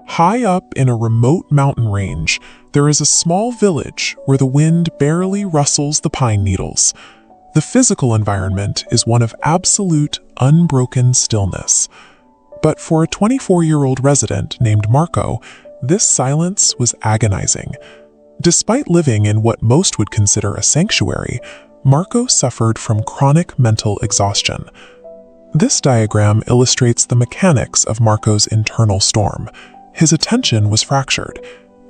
High up in a remote mountain range, there is a small village where the wind barely rustles the pine needles. The physical environment is one of absolute, unbroken stillness. But for a 24-year-old resident named Marco, this silence was agonizing. Despite living in what most would consider a sanctuary, Marco suffered from chronic mental exhaustion. This diagram illustrates the mechanics of Marco's internal storm. His attention was fractured.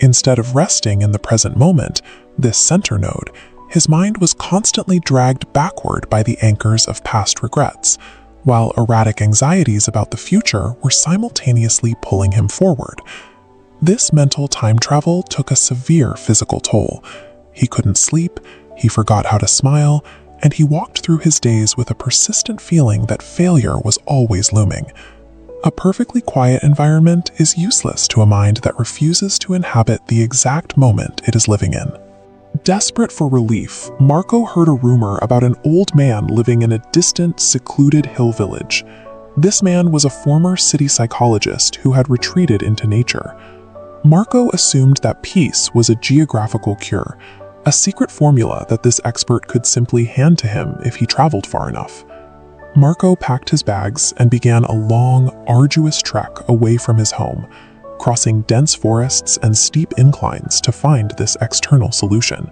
Instead of resting in the present moment, this center node, his mind was constantly dragged backward by the anchors of past regrets, while erratic anxieties about the future were simultaneously pulling him forward. This mental time travel took a severe physical toll. He couldn't sleep, he forgot how to smile, and he walked through his days with a persistent feeling that failure was always looming. A perfectly quiet environment is useless to a mind that refuses to inhabit the exact moment it is living in. Desperate for relief, Marco heard a rumor about an old man living in a distant, secluded hill village. This man was a former city psychologist who had retreated into nature. Marco assumed that peace was a geographical cure, a secret formula that this expert could simply hand to him if he traveled far enough. Marco packed his bags and began a long, arduous trek away from his home, crossing dense forests and steep inclines to find this external solution.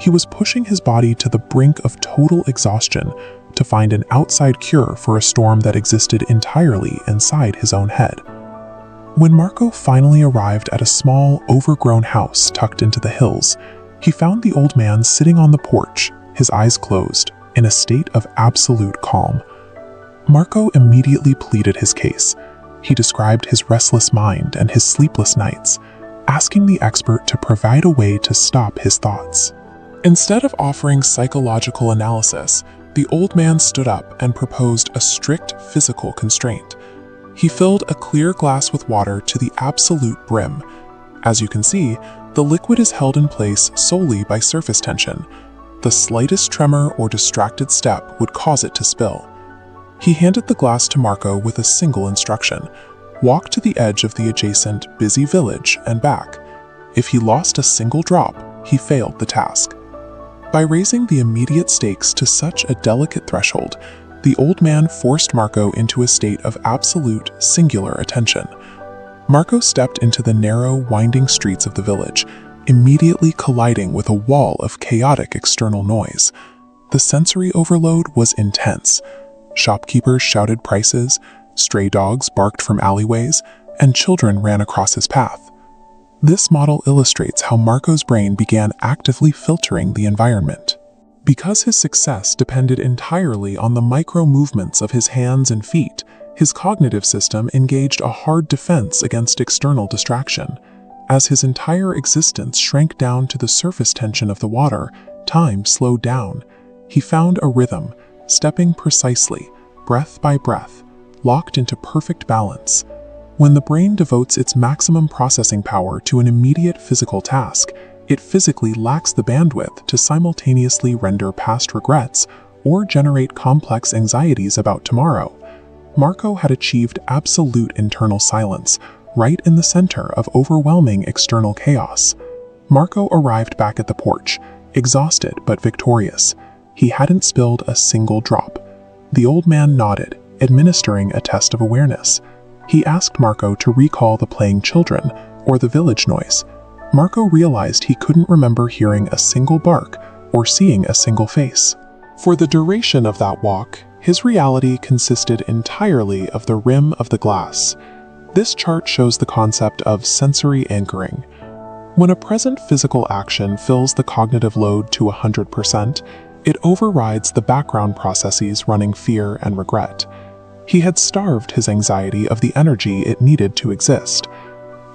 He was pushing his body to the brink of total exhaustion to find an outside cure for a storm that existed entirely inside his own head. When Marco finally arrived at a small, overgrown house tucked into the hills, he found the old man sitting on the porch, his eyes closed, in a state of absolute calm. Marco immediately pleaded his case. He described his restless mind and his sleepless nights, asking the expert to provide a way to stop his thoughts. Instead of offering psychological analysis, the old man stood up and proposed a strict physical constraint. He filled a clear glass with water to the absolute brim. As you can see, the liquid is held in place solely by surface tension. The slightest tremor or distracted step would cause it to spill. He handed the glass to Marco with a single instruction: walk to the edge of the adjacent busy village and back. If he lost a single drop, he failed the task. By raising the immediate stakes to such a delicate threshold, the old man forced Marco into a state of absolute, singular attention. Marco stepped into the narrow, winding streets of the village, immediately colliding with a wall of chaotic external noise. The sensory overload was intense. Shopkeepers shouted prices, stray dogs barked from alleyways, and children ran across his path. This model illustrates how Marco's brain began actively filtering the environment. Because his success depended entirely on the micro-movements of his hands and feet, his cognitive system engaged a hard defense against external distraction. As his entire existence shrank down to the surface tension of the water, time slowed down. He found a rhythm, stepping precisely, breath by breath, locked into perfect balance. When the brain devotes its maximum processing power to an immediate physical task, it physically lacks the bandwidth to simultaneously render past regrets or generate complex anxieties about tomorrow. Marco had achieved absolute internal silence, right in the center of overwhelming external chaos. Marco arrived back at the porch, exhausted but victorious. He hadn't spilled a single drop. The old man nodded, administering a test of awareness. He asked Marco to recall the playing children or the village noise. Marco realized he couldn't remember hearing a single bark or seeing a single face. For the duration of that walk, his reality consisted entirely of the rim of the glass. This chart shows the concept of sensory anchoring. When a present physical action fills the cognitive load to 100%, it overrides the background processes running fear and regret. He had starved his anxiety of the energy it needed to exist.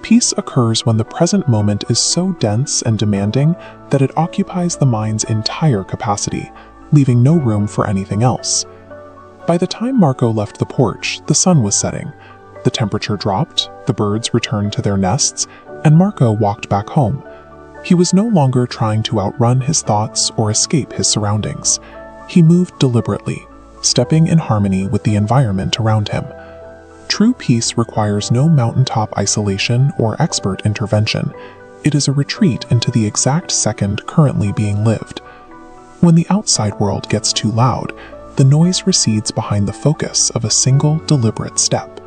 Peace occurs when the present moment is so dense and demanding that it occupies the mind's entire capacity, leaving no room for anything else. By the time Marco left the porch, the sun was setting. The temperature dropped, the birds returned to their nests, and Marco walked back home. He was no longer trying to outrun his thoughts or escape his surroundings. He moved deliberately, stepping in harmony with the environment around him. True peace requires no mountaintop isolation or expert intervention. It is a retreat into the exact second currently being lived. When the outside world gets too loud, the noise recedes behind the focus of a single deliberate step.